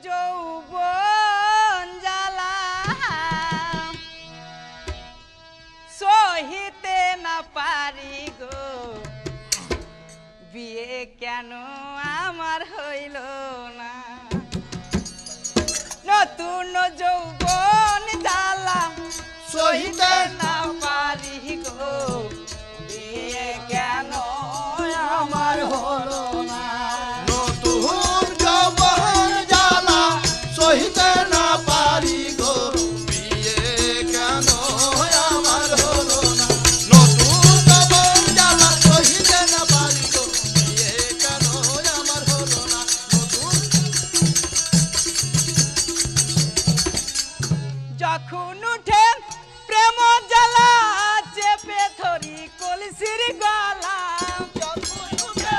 যৌবন জ্বালা সহিতে না পারি গো বিয়ে কেন আমার হইল না নতুন যৌবন জ্বালা সহিতে না পারি গো বিয়ে কেন আমার হলো না নতুন যৌবন জ্বালা সহিতে না পারি গো বিয়ে কেন আমার হলো না নতুন যৌবন জ্বালা সহিতে না পারি গো বিয়ে কেন আমার হলো না নতুন যখন উঠে প্রেম জ্বালা চেপে ধরি কলসির গলা যখন উঠে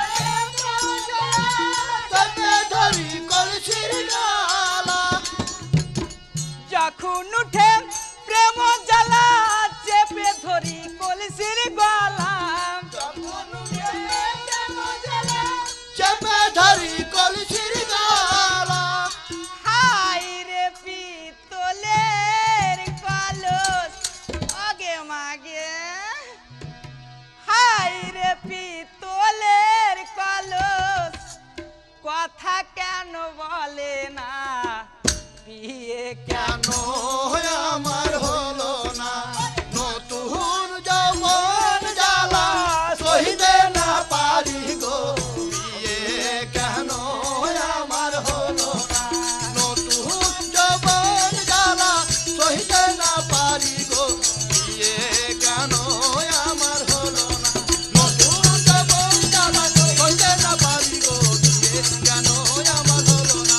চেপে ধরি কলসির গলা যখন উঠে প্রেম জ্বালা চেপে ধরি কলসির গলা যখন উঠে প্রেম জ্বালা চেপে ধরি কলসির গলা হাই রে পিতলের কলস আগে মাগে হাই রে পিতলের কলস কথা কেন বলে না বিয়ে কেন কেন আমার হলো না নতুন যৌবন জ্বালা সহিতে না পারি গো বিয়ে কেন আমার হলো না নতুন যৌবন জ্বালা সহিতে না পারি গো বিয়ে কেন আমার হলো না নতুন যৌবন জ্বালা সহিতে না পারি গো বিয়ে কেন আমার হলো না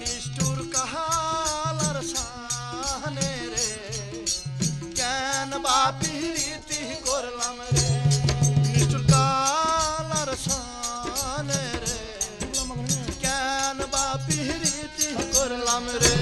নিষ্ঠুর কাহালার সানে রে কেন বা প্রীতি করলাম রে নিষ্ঠুর কাহালার সানে রে কেন বা প্রীতি করলাম রে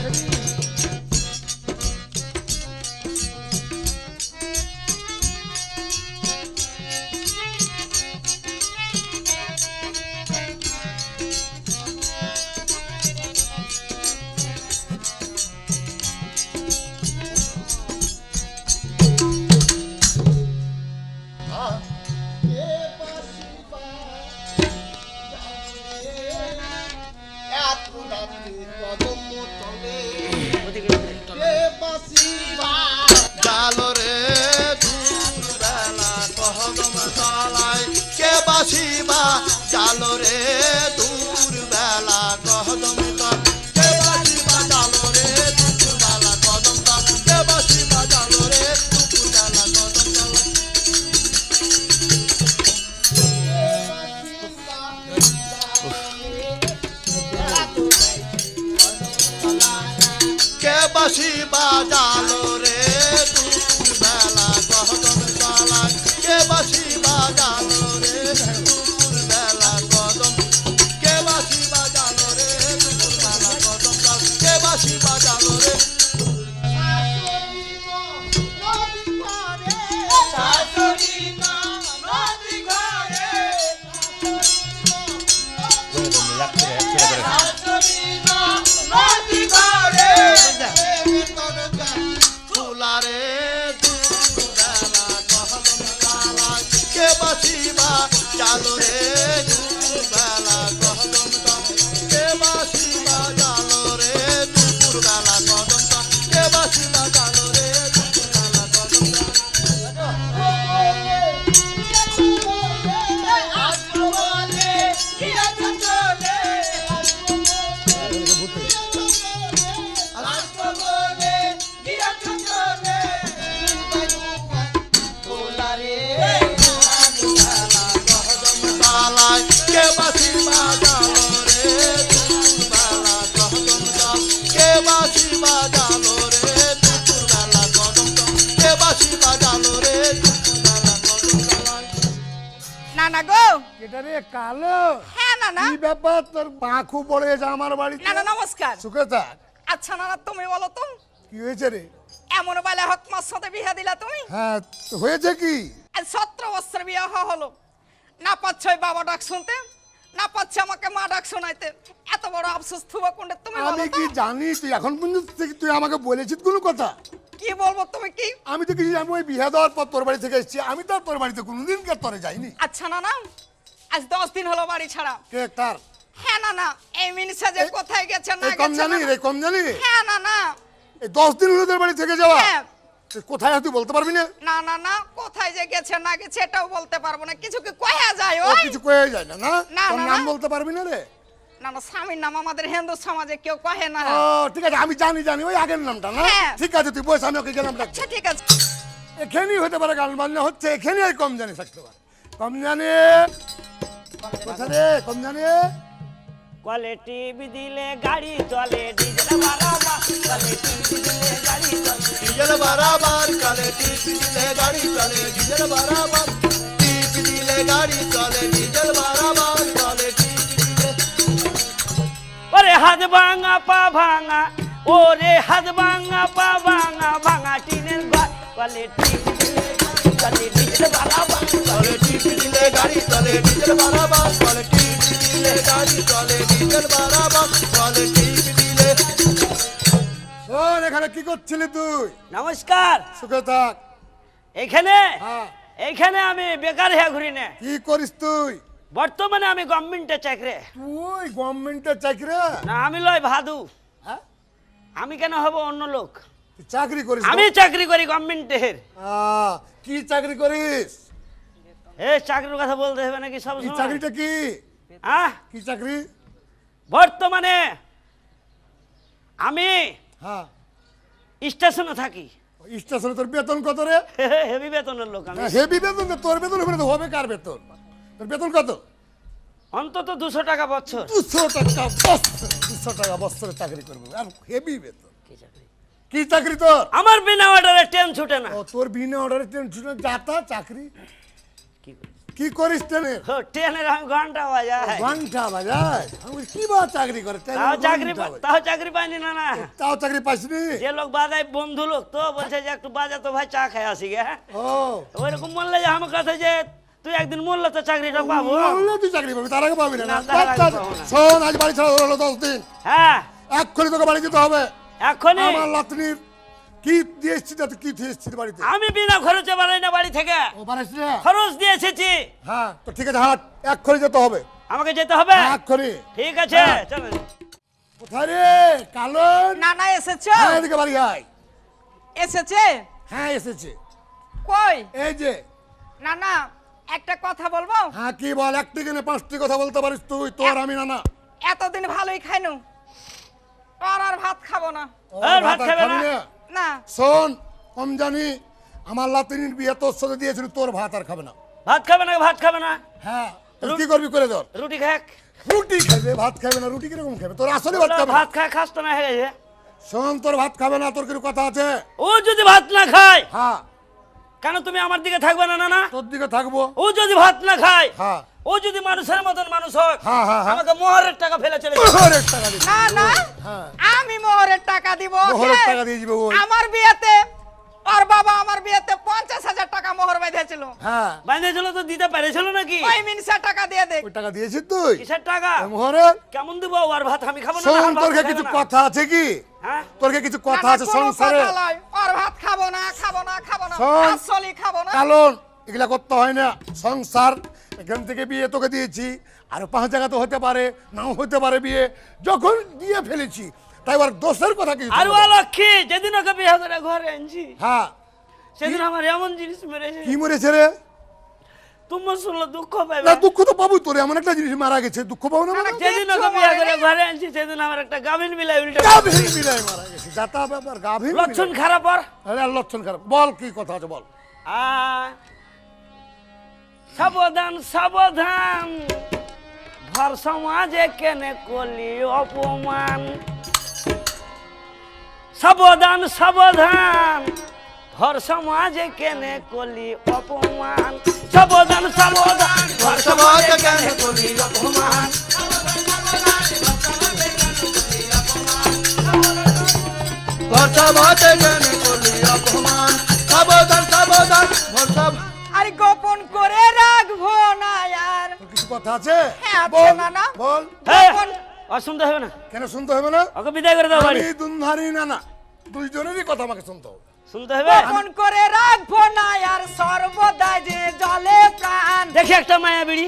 জালো রে দূর বেলা কদম তলায় কে বাসিবা জালো রে দূর বেলা কদম তল কে বাসিবা জালো রে দূর বেলা কদম তল কে বাসিবা জালো রে দূর বেলা কদম তল কে বাসিবা জালো রে দূর বেলা কদম তলায় কে বাসিবা জালো রে দূর বেলা কদম কে বাসিবা জালো রে দূর বেলা কদম তল কে বাসিবা জালো রে ফুলারে দূর বেলা কদম তলায় কে বাসিবা জালো রে দূর বেলা কদম তল কে বাসিবা জালো রে দূর বেলা কদম তল কে বাসিবা জালো রে দূর বেলা কদম তল কে বাসিবা জালো রে দূর বেলা কদম তল কে বাসিবা জালো রে দূর বেলা কদম তল কে বাসিবা জালো রে দূর বেলা কদম তল নানা গো এটা রে কালো হ্যাঁ নানা কি ব্যাপার তোর পা খুব বড় হয়েছে আমার বাড়িতে নানা নমস্কার সুখে থাক আচ্ছা নানা তুমি বলো তো কি হয়েছে রে এমন বেলা হকমার সাথে বিয়ে দিলা তুমি? হ্যাঁ তো হয়েছে কি? আজ 17 বছর বিয়ে হলো, না পাচ্ছে ওই বাবা ডাক শুনতে, না পাচ্ছে আমাকে মা ডাক শোনাইতে। এত বড় আফসোস থুবা কোনটা তুমি বলো আমি তো? কি জানি তুই এখন পর্যন্ত তুই আমাকে বলেছিস কোনো কথা? কি বলবো তুমি কি? আমি তো কিছু আমি ওই বিয়ে দেওয়ার পর তোর বাড়ি থেকে এসেছি, আমি তো আর তোর বাড়িতে কোনোদিন কে তোরে যাইনি। আচ্ছা না না, আজ 10 দিন হলো বাড়ি ছাড়া। কে কার? হ্যাঁ না না, এই মিনিসা যে কোথায় গেছে না এই কম গেছে জানি না- রে, কম জানি। হ্যাঁ না না, এই 10 দিন হলো তোর বাড়ি থেকে যাওয়া। হ্যাঁ। তুই কোথায় তুই বলতে পারবি না? না না না, কোথায় যে গেছে না গেছে এটাও বলতে পারবো না, কিছু কি কয়া যায় ও ওই? কিছু কয়ে যায় না না? না, তোর না, নাম না। বলতে পারবি না রে? না না, স্বামীর নাম আমাদের হিন্দু সমাজে কেউ কহে না। ও ঠিক আছে, আমি জানি ওই আগের নামটা না? হ্যাঁ। ঠিক আছে তুই বস, আমি ওকে গেলাম ডাকতে। আচ্ছা ঠিক আছে। এখানেই হতে পারে গান বাজনা হচ্ছে, এখানে আর কম জানি থাকতে পারে। কম জানি কোথায় রে? কম জানি কোয়ালিটি দিলে গাড়ি চলে, ডিজেল বাড়াবা কোয়ালিটি দিলে গাড়ি চলে। ডিজেল বারাবার কালে টিপ দিলে গাড়ি চলে, ডিজেল বারাবার টিপ দিলে গাড়ি চলে, ডিজেল বারাবার চলে টিপ দিলে। ওরে হাত ভাঙা পা ভাঙা, ওরে হাত ভাঙা পা ভাঙা, ভাঙা টিনের ঘর কোয়ালিটি দিলে গাড়ি চলে, ডিজেল বাড়াবা চলে টিপ দিলে গাড়ি চলে, ডিজেল বারাবার চলে টিপ দিলে গাড়ি চলে, ডিজেল বারাবার চলে টিপ দিলে। শোন, এখানে কি করছিলি তুই? নমস্কার। সুখে থাক। এখানে হ্যাঁ, এইখানে আমি বেকার হয়ে ঘুরি না, কি করিস তুই? বর্তমানে আমি গভর্নমেন্টের চাকরি। তুই গভর্নমেন্টের চাকরি? না আমি লয় ভাদু, হ্যাঁ, আমি কেন হব অন্য লোক? তুই চাকরি করিস? আমি চাকরি করি গভর্নমেন্টের। কি চাকরি করিস? এ চাকরির কথা বলতে হবে নাকি সব কি সময়? চাকরিটা কি? আহ, কি চাকরি? বর্তমানে আমি হ্যাঁ, স্টেশনে থাকি। স্টেশনে তোর বেতন কত রে? হেভি বেতনের লোক আমি। হেভি বেতন তো, তোর বেতন হবে না তো হবে কার বেতন? তোর বেতন কত? অন্তত 200 টাকা বছর। 200 টাকা বছর? 200 টাকা বছরে চাকরি করবো আর হেভি বেতন? কি চাকরি তোর? আমার বিনা অর্ডারে ট্রেন ছুটে না। ও তোর বিনা অর্ডারে ট্রেন ছুটে যাতা চাকরি? কি করি? কি করিস ট্রেনের? ট্রেনের আমি ঘন্টা বাজাই। ঘন্টা বাজায়? আমি বলি, কি বা চাকরি করে? তাও চাকরি পাইনি না না। তাও চাকরি পাইসনি? যে লোক বাজায় বন্ধু লোক তো বলছে যে একটু বাজা তো ভাই চা খাই আসি গে। হ্যাঁ ও ওইরকম বললে যে আমার কাছে যে তুই একদিন মরলে তো চাকরিটা পাবো। বললে তুই চাকরি পাবি, তার আগে পাবি না? না, তার আগে আচ্ছা, পাবো না। শোন, আজ বাড়ি ছাড়া হলো 10 দিন, হ্যাঁ এক্ষুনি তোকে বাড়ি যেতে হবে। এখনই আমার লাতনির কি দিয়ে এসছিস? কি দিয়ে এসছিস বাড়িতে? আমি বিনা খরচে বাড়াই না বাড়ি থেকে, ও বাড়িস না? খরচ দিয়ে এসেছি। হ্যাঁ তো ঠিক আছে, হাট, এক্ষুনি যেতে হবে। আমাকে যেতে হবে? এক্ষুনি। ঠিক আছে হ্যাঁ। চলো। কোথায় রে কালন? না না, এসেছো? হ্যাঁ, এদিকে বাড়ি আয়। এসেছে? হ্যাঁ এসেছে, কই? এই যে। না না, একটা কথা বলবো? হ্যাঁ কি বল? একটি কিনে 5টি কথা বলতে পারিস তুই, তোর আমি না না। এতদিন ভালোই খাইনু, আর ভাত খাবো না। ও, আর ভাত আর খাবে খাবি না? না? না শোন, কম জানি আমার লাতিনির বিয়ে তোর সাথে দিয়েছিল, তোর ভাত আর খাবে না। ভাত খাবে না? ভাত খাবে না? হ্যাঁ তুই কি করবি করে ধর? রুটি খাক। রুটি খাবে, ভাত খাবে না? রুটি কিরকম খাবে? তোর আসলে ভাত খাবে না? ভাত খায় খাস তো না হয়ে গেছে। শোন, তোর ভাত খাবে না, তোর কিছু কথা আছে। ও যদি ভাত না খায় হ্যাঁ, কেন তুমি আমার দিকে থাকবে না? না না, তোর দিকে থাকবো। ও যদি ভাত না খায়, হ্যাঁ, ও যদি মানুষের মতন মানুষ হয়, হ্যাঁ, হ্যাঁ, হ্যাঁ। আমাকে মোহরের টাকা ফেলে চলে যাবে। মোহরের টাকা দিবি? না না, হ্যাঁ, আমি মোহরের টাকা দিব। মোহরের ওকে? টাকা দিয়ে দিবে ওই। আমার বিয়েতে আর বাবা আমার বিয়েতে 50,000 টাকা মোহর বেঁধেছিল। হ্যাঁ, বাঁধেছিল তো দিতে পেরেছিল নাকি? ওই মিনিসা টাকা দিয়ে দে। ওই টাকা দিয়েছিস তুই? কিসের টাকা? ওই মোহরের? কেমন দিব? আর ভাত আমি খাবো না? শোন, আর ভাত তোর খাবে কিছু না? কথা আছে কি? হ্যাঁ তোর কিছু কথা আছে সংসারে? আর ভাত খাবো না, খাবো না, খাবো না, শোন। আসলেই খাবো না। কারণ এগুলা করতে হয় না। সংসার, এখান থেকে বিয়ে তোকে দিয়েছি, আরো 5 জায়গা তো হতে পারে, নাও হতে পারে বিয়ে। যখন দিয়ে ফেলেছি তাই আর দোষের কথা কি? আর ও লক্ষ্মী যেদিন ওকে বিয়ে করে ঘরে আনছি, হ্যাঁ, সেদিন আমার এমন জিনিস মেরেছে কি মরেছে রে? তোমার শুনলে দুঃখ পাবে। না দুঃখ তো পাবো, তোর এমন একটা জিনিস মারা গেছে, দুঃখ পাবো না মানে? যেদিন ওকে বিয়ে করে ঘরে আনছি সেদিন আমার একটা গাভিন মিলাই উল্টে গাভীর বিলাই মারা গেছে, যাতা ব্যাপার গাভীর লক্ষণ খারাপ। আর আরে আর লক্ষণ খারাপ, বল কি কথা আছে বল। সাবধান সাবধান, ভর সমাজে কেনে কলি অপমান। সাবধান সাবধান, ভর সমাজে কেনে কলি অপমান। সাবধান সাবধান, ভর সমাজে কেনে কলি অপমান। কথা বাতে কেন করলি অপমান সাবধান সাবধান ভরসা আর গোপন করে রাখবো না আর তোর কিছু কথা আছে হ্যাঁ, আছে বল নানা। বল হ্যাঁ, গোপন আর শুনতে হবে না, কেন শুনতে হবে না ওকে বিদায় করে দাও বাড়ি। আমি দুনধারি না দুইজনেরই কথা আমাকে শুনতে হবে শুনতে হবে। গোপন করে রাখবো না আর সর্বদা যে জলে প্রাণ দেখি একটা মায়া বিড়ি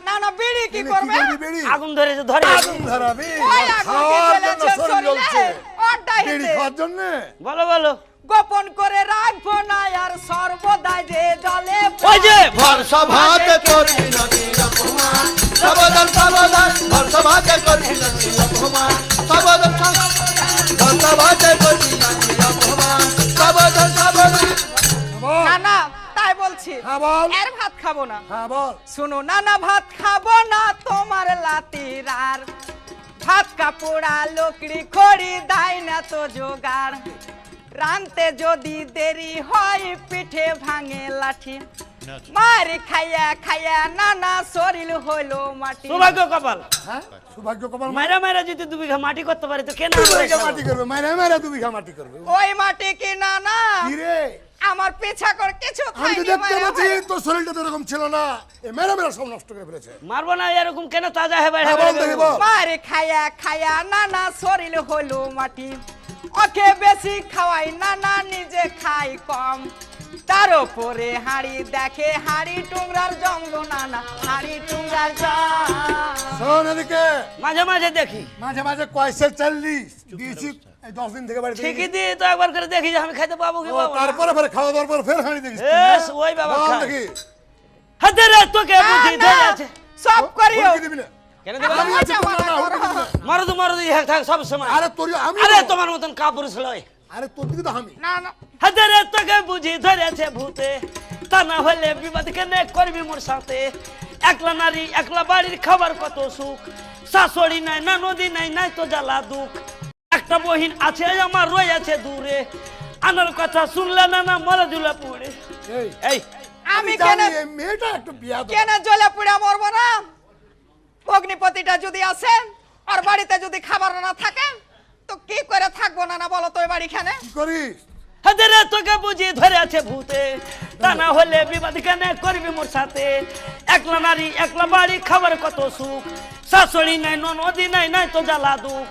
না না বিড়ি কি এনে করবে করবি বেড়ি? আগুন ধরেছে, ধরে আগুন ধরাবি ওই আগুন কি খাওয়ার জন্য জ্বলেছে শরীর জ্বলছে শরীরে? ওটাই বেড়ি তো। খাওয়ার জন্য বলো বলো। গোপন করে রাখবো না আর সর্বদা যে জলে ওই যে ভরসা ভাতে করবি নাকি অপমান সাবধান সাবধান ভরসা ভাতে করবি নাকি অপমান সাবধান ভরসা ভাতে করবি নাকি অপমান সাবধান সাবধান বল না না তাই বলছি হ্যাঁ বল এর ভাত খাবো না হ্যাঁ বল শুনো না না ভাত খাবো না তোমার লাতির আর ভাত কাপড়া লোকড়ি খড়ি দাই না তো জোগাড় রানতে যদি দেরি হয় পিঠে ভাঙে লাঠি মার খাইয়া খাইয়া নানা শরীর হইলো মাটি সৌভাগ্য কপাল, হ্যাঁ সৌভাগ্য কপাল মাইরা মাইরা যদি 2 বিঘা মাটি করতে পারি তো কেন দুই বিঘা মাটি করবে মাইরা 2 বিঘা মাটি করবে ওই মাটি কি না না কি রে আমার পিছা করে কিছু আমি তো খাইনি দেখতে মায়েরা পাচ্ছি ভাই। তোর শরীরটা তো এরকম ছিল না এ মেরা সব নষ্ট করে ফেলেছে মারবো না এরকম কেন তাজা হবে হ্যাঁ, বল দেখি বল মার খাইয়া খাইয়া নানা শরীর হইলো মাটি ওকে বেশি খাওয়াই নানা নিজে খাই কম তার উপরে হাড়ি দেখে হাড়ি টুংরার জঙ্গ নানা হাড়ি টুংরার জঙ্গ শোন এদিকে মাঝে মাঝে দেখি, মাঝে মাঝে কয়সে 40 দিয়েছি এই 10 দিন থেকে বাড়ি ঠিকই দিয়ে তো একবার করে দেখি যে আমি খাইতে পাবো কি পাবো না। তারপরে ফের খাওয়া দাওয়ার পর ফের হাঁড়ি দেখিস এস, ওই বাবা বল খায়। দেখি হাতে রে তোকে বুঝি না, ধরে আছে। সব করিও ভরকি দিবি না কেন দেব? আমি আছি তো না হুড়কি দিবি না। মারো তো থাক সব সময়। আরে তোর আমি আরে তো- তোমার মতন কাপুরুষ লয়। আরে তোর দিকে তো আমি না না হাতে রে তোকে বুঝি ধরেছে ভূতে, তা না হলে বিবাদ কেন করবি মোর সাথে। একলা নারী একলা বাড়ির খাবার কত সুখ, শাশুড়ি নাই না নদী নাই নাই তো জ্বালা দুঃখ। একটা বহিন আছে আমার রয়েছে দূরে, আনার কথা শুনলে না না মরে দুলে পুড়ে। এই এই আমি জানি কেন এই মেয়েটা একটু বিয়া দেবো। কেন জ্বলে পুড়ে মরবো না অগ্নিপতিটা যদি আসে আর বাড়িতে যদি খাবার না থাকে তো কি করে থাকবো না না বলো তো ওই বাড়িখানে কি করিস হাতে রে তোকে বুঝি ধরে আছে ভূতে, তা না হলে বিবাদ কেন করবি মোর সাথে। একলা নারী একলা বাড়ি খাবার কত সুখ, শাশুড়ি নাই নদী নাই নাই তো জ্বালা দুঃখ।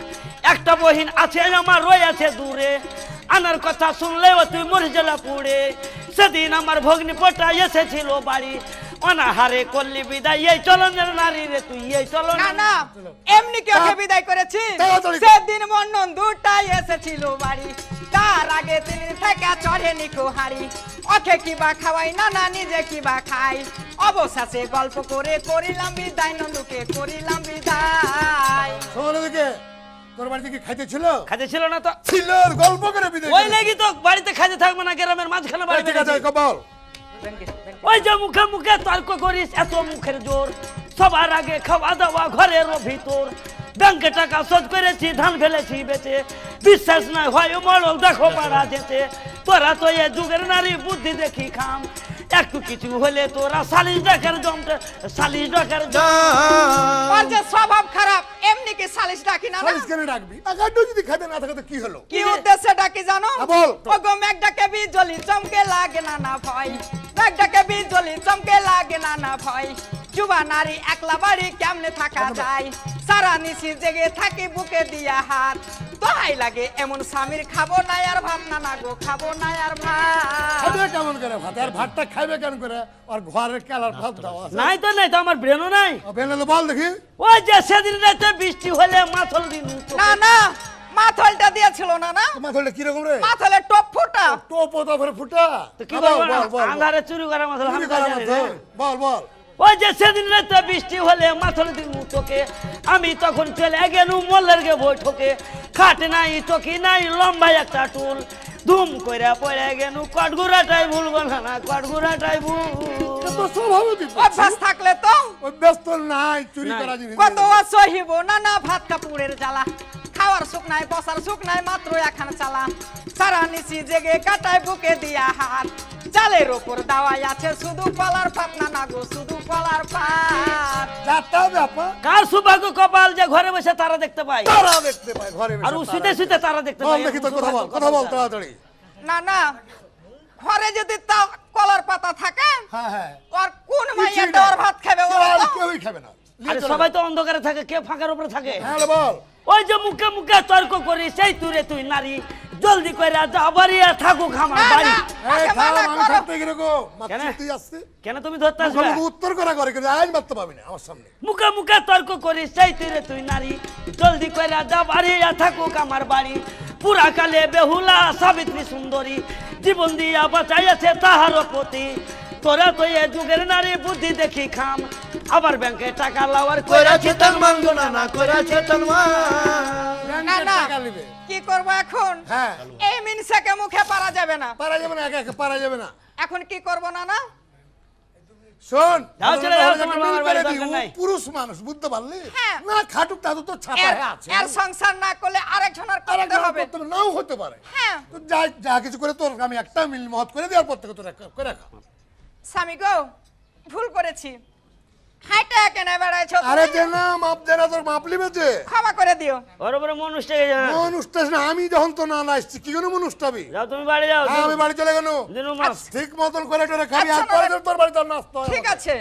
একটা বহিন আছে আমার রয়েছে দূরে, আনার কথা শুনলেও তুই মরে জ্বালা পুড়ে। সেদিন আমার ভগ্নি পটা এসেছিল বাড়ি, অনাহারে করলি বিদায় এই চলনের নারী রে তুই এই চলন। না না এমনি কি ওকে বিদায় করেছি তাড়াতাড়ি কর। সেদিন মন্নন দুটাই এসেছিল বাড়ি, তার আগে তিনি থেকে চড়ে নিকো হাড়ি। ওকে কিবা খাওয়াই না না নিজে কিবা খাই, অবশেষে গল্প করে করিলাম বিদায় নন্দুকে করিলাম বিদায়। শোন এদিকে তোর বাড়িতে কি খাইতে ছিল খাতে ছিল না তো ছিল গল্প করে বিদায় ওই করে। লেগে তো বাড়িতে খাতে থাকবো না, গ্রামের মাঝখানে বাড়ি ঠিক আছে বেরিয়েছি। বল ওই যে মুখে মুখে তর্ক করিস এত মুখের জোর, সবার আগে খাওয়া দাওয়া ঘরের ভিতর। ব্যাংকে টাকা শোধ করেছি ধান ফেলেছি বেচে, বিশ্বাস নাই হয় মরল দেখো পাড়া যেতে। তোরা তো এ যুগের নারী বুদ্ধি দেখি খাম, একটু কিছু হলে তোরা সালিশ ডাকের জমতে সালিশ ডাকের ওর যে স্বভাব খারাপ এমনি কি সালিশ ডাকি না না সালিশ কেন ডাকবি আগাড্ডু যদি খাইতে না থাকে তো কি হলো কি উদ্দেশ্যে ডাকি জানো হ্যাঁ, বল। ওগো মেঘটাকে বিজলি চমকে লাগে না না ভয়, মেঘটাকে বিজলি চমকে লাগে না না ভয়। যুবা নারী একলা বাড়ি কেমনে থাকা যায়, সারা নিশি জেগে থাকি বুকে দিয়া হাত। দোহাই লাগে এমন স্বামীর খাবো না আর ভাত না না গো খাবো না আর ভাত। খাবে কেমন করে ভাত আর ভাতটা খাইবে কেন করে আর ঘরের কেলার ভাত দাও নাই তো নাই তো আমার ব্রেনও নাই। বেনালে বল দেখি ওই যে সেদিন রাতে বৃষ্টি হলে মাথল দিন না না মাথলটা দিয়েছিল না না তোমার ধরলে কিরকম রে মাথলে টপ ফুটা। টোপ ওটা করে ফুটা তো কি বল, বলবো বল, বল, বল। আন্ধারে চুরি করা মাথল চুরি আমি করা জানি মাথা। না। বল বল ওই যে সেদিন রাতে বৃষ্টি হলে মাথল দিন তোকে, আমি তখন চলে গেলু মল্লের গে বৈঠকে। খাট নাই চকি নাই লম্বা একটা টুল, ধুম কইরা পড়ে গেলু কটগুড়াটাই ভুলবো না কটগুড়াটাই ভুল। এটা তো স্বভাবই দিতে অভ্যাস থাকলে তো ওই ব্যস্ত নাই চুরি নাই। করা জিনিস কত অসহিব না না ভাত কাপড়ের জ্বালা, খাওয়ার সুখ নাই বসার সুখ নাই মাত্র এখন চালা। সারা নিশি জেগে কাটায় বুকে দিয়া হাত, চালের ওপর দাওয়াই আছে শুধু কলার পাত না না গো শুধু কলার পাত। যাতা ব্যাপার কার সৌভাগ্য কপাল যে ঘরে বসে তারা দেখতে পাই, তারা দেখতে পায় ঘরে বসে আর ও তারা শুতে শুতে তারা দেখতে বল পাই। দেখি তোর কথা বল তাড়াতাড়ি না না ঘরে যদি তাও কলার পাতা থাকে হ্যাঁ হ্যাঁ আর কোন মাইয়া কিছুই দেওয়ার না। ভাত খাবে কেউ বলো আর তো? কেউই খাবে না নিয়ে আরে চলে সবাই যাও। তো অন্ধকারে থাকে, কে ফাঁকার উপরে থাকে? হ্যাঁ রে, বল ওই যে মুখে মুখে তর্ক করি, সেই তুই তুই নারী, জলদি করে যা বাড়িয়া থাকুক আমার না, বাড়ি। না, এই আগে থাম, মানা আমি করো। থাকতে গেলে গো কেন? তুই আসছে কেন তুমি ধরতে আসবে? বলবো উত্তর করা করে কিন্তু আইন মারতে পাবি না আমার সামনে মুখে মুখে তর্ক করি, সেই তুই নারী, জলদি করে যা বাড়িয়া থাকুক আমার বাড়ি। পুরা কালে বেহুলা সাবিত্রী সুন্দরী, জীবন দিয়া বাঁচাইয়াছে তাহার প্রতি। তোরা তো এ যুগের নারী, বুদ্ধি দেখি খাম, আবার ব্যাংকে টাকা লাওয়ার কইরাছে তার মাঙ্গনা না কইরাছে তার মা না না টাকা নিবে কি করব এখন? হ্যাঁ এই মিনসাকে মুখে পারা যাবে না। পারা যাবে না, একা একা পারা যাবে না। এখন কি করব না না? শোন যাও চলে যাও, আমাদের তোমার একটা বাবার মিল করে বাড়ি দিই, দরকার ও নাই। পুরুষ মানুষ বুঝতে পারলি হ্যাঁ। না, খাটুক দাদু তো ছাপা এর আছে এর সংসার না করলে আরেকজনের আর করতে একজন হবে। করতে হবে, নাও হতে পারে হ্যাঁ তো যা যা কিছু করে তোর আমি একটা মিল মহৎ করে দেওয়ার পর থেকে তোর করে রাখা। স্বামী গো ভুল করেছি, হাইটা কেন বেড়াইছো তুমি? আরে যে না মাপ দেনা তোর মাপ লিবে যে ক্ষমা করে দিও। ওর উপরে মনুষ্ঠ হয়ে যায়। মনুষ্টাস না, আমি যখন তো না আসছি কি জন্য মনুষ্টাবি? যাও তুমি বাড়ি যাও, হ্যাঁ আমি বাড়ি চলে গেল দিনু মাস। ঠিক মতন করে টোরে খাবি আর আচ্ছা, পরে না, তোর বাড়ি তোর নাস্তা হয় ঠিক আছে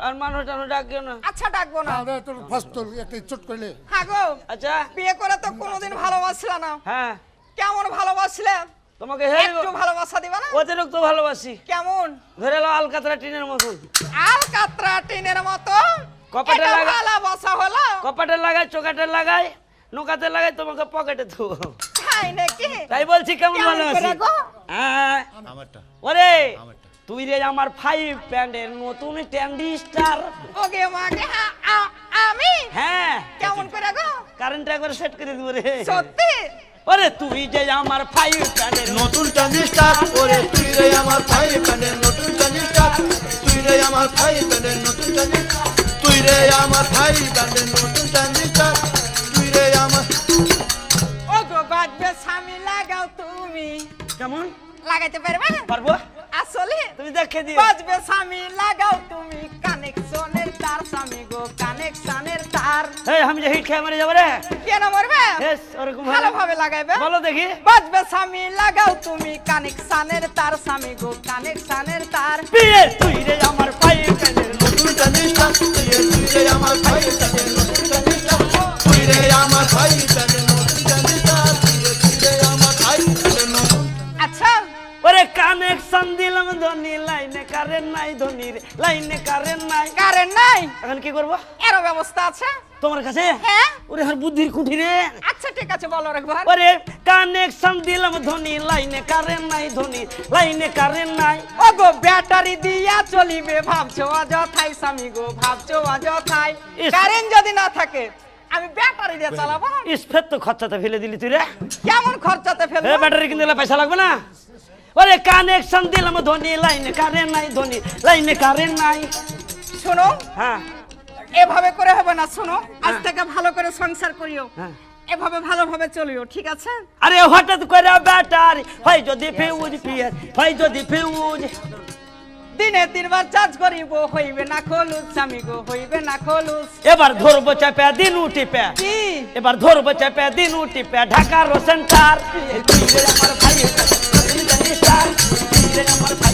আর মানুষ টানুষ ডাকিও না। আচ্ছা ডাকবো না। আমাদের। তোর ফার্স্ট তোর একটা চট করলে হ্যাঁ গো আচ্ছা বিয়ে করে তো কোনোদিন ভালোবাসলা না, হ্যাঁ, কেমন ভালোবাসলে? তোমাকে হেরে একটু ভালোবাসা দিবা না? অতিরিক্ত ভালোবাসি, কেমন? ধরে লো আলকাতরা টিনের মতন। আর কাতরা টিনের মতো কপাটে এটা লাগা- ভালোবাসা হলো? কপাটে লাগাই, চোকাটে লাগাই, নোকাতে লাগাই, তোমাকে পকেটে থু। তাই নাকি? তাই বলছি কেমন কেমন ভালোবাসি। করে গো? হ্যাঁ। আমারটা ওরে তুই রে আমার 5 প্যান্ডের নতুন ট্যান্ডি স্টার। ওগে মাগে আমি হ্যাঁ, কেমন করে গো? কারেন্ট একবার সেট করে দিব রে। সত্যি? ওরে তুই যে আমার 5 প্যান্ডের নতুন চাঁদিস্টা ওরে তুই রে আমার ভাই প্যান্ডের নতুন চাঁদিস্টা তুই রে আমার ভাই প্যান্ডের নতুন চাঁদিস্টা তুই রে আমার ভাই প্যান্ডের নতুন চাঁদিস্টা তুই রে আমার ওগো বাজবে স্বামী লাগাও তুমি, কেমন লাগাইতে পারবে? পারবো? আসলে তুমি দেখে দিও। বাজবে স্বামী লাগাও তুমি, কানেকশনের তার স্বামী গো কানেকশনের তার। এই আমি যে হিট খেয়ে মারে যাবো রে। কেন মরবে? বেশ ওরকম ভালো ভালোভাবে লাগাইবে। বলো দেখি। বাজবে স্বামী লাগাও তুমি, কানেকশনের তার স্বামী গো কানেকশনের তার। বিয়ে তুই রে আমার 5 প্যান্ডের নতুন চাঁদিস্টা তুই রে আমার ভাই প্যান্ডের নতুন চাঁদিস্টা তুই রে আমার ভাই প্যান্ডের নতুন চাঁদিস্টা তুই রে আমার ভাই প্যান্ডের নতুন আচ্ছা ওরে কানেকশন দিলাম ধনী, লাইনে কারেন্ট নাই ধনী রে, লাইনে কারেন্ট নাই। কারেন্ট নাই, এখন কি করবো এরও ব্যবস্থা আছে? তোমার কাছে? হ্যাঁ। ওরে আর বুদ্ধির খুঁটি রে। আচ্ছা ঠিক আছে বলো একবার। ওরে কানেকশন দিলাম ধনী, লাইনে কারেন্ট নাই ধনী, লাইনে কারেন্ট নাই। ওগো ব্যাটারি দিয়া চলিবে ভাবছো অযথাই স্বামী গো ভাবছো অযথাই। ইস। কারেন্ট যদি না থাকে আমি ব্যাটারি দিয়ে চালাবো। ইসফের তো খরচাতে ফেলে দিলি তুই রে। কেমন খরচাতে এ ফেলবো? ব্যাটারি কিনতে গেলে পয়সা লাগবে না? ওরে কানেকশন দিলাম ধনী, লাইনে কারেন্ট নাই ধনী, লাইনে কারেন্ট নাই। শোনো হ্যাঁ এভাবে করে হবে না, শোনো আজ থেকে ভালো করে সংসার করিও, হ্যাঁ। এভাবে ভালোভাবে চলিও, ঠিক আছে? আরে হঠাৎ করে ব্যাটারি হয় যদি ফিউজ পিয়ার, হয় যদি ফিউজ। দিনে 3 বার চার্জ করিব হইবে না খলুস স্বামী গো হইবে না খলুস। এবার ধরবো চাপে দিন উঠিপে, কি এবার ধরবো চাপে দিন উঠিপে, ঢাকার সেন্টার। তুই রে আমার ভাই, তুই জানিস স্টার, তুই রে আমার ভাই।